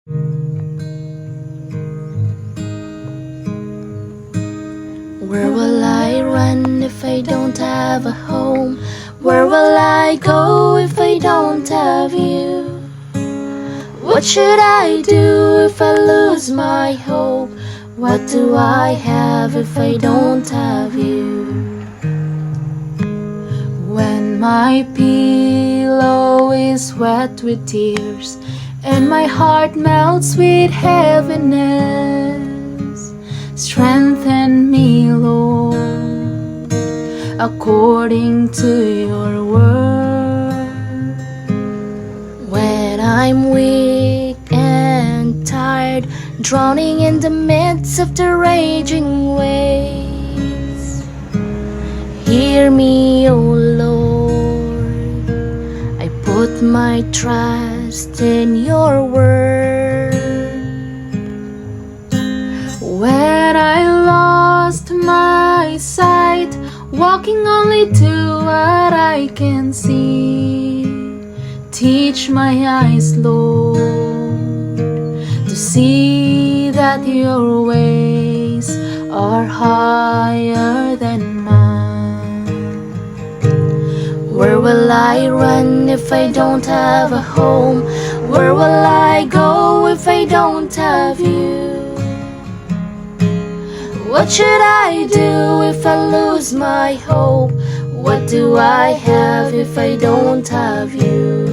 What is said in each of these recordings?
Where will I run if I don't have a home? Where will I go if I don't have you? What should I do if I lose my hope? What do I have if I don't have you? When my pillow is wet with tears and my heart melts with heaviness, strengthen me, Lord, according to your word. When I'm weak and tired, drowning in the midst of the raging waves, hear me, O Lord. I put my trust in your word. When I lost my sight, walking only to what I can see, teach my eyes, Lord, to see that your ways are higher than mine. Where will I run if I don't have a home? Where will I go if I don't have you? What should I do if I lose my hope? What do I have if I don't have you?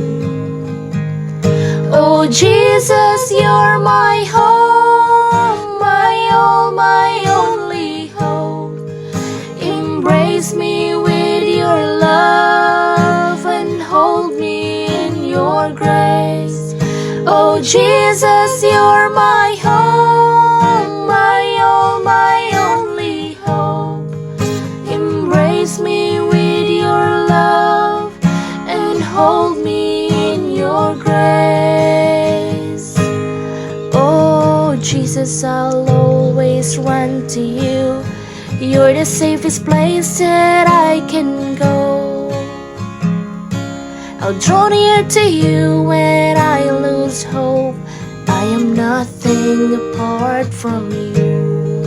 Oh Jesus, you're my home, my all, my only hope. Embrace me with your love and hold me in your grace. Oh Jesus, you're my home, my all, my only hope. Embrace me with your love and hold me in your grace. Oh Jesus, I'll always run to you. You're the safest place that I can go. I'll draw near to you when I lose hope. I am nothing apart from you.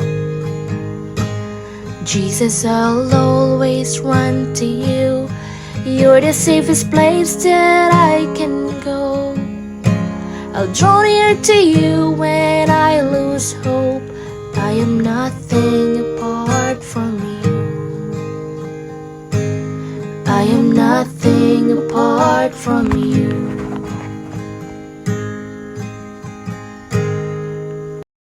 Jesus, I'll always run to you. You're the safest place that I can go. I'll draw near to you when I lose hope. I am nothing apart from you. I am nothing apart from you.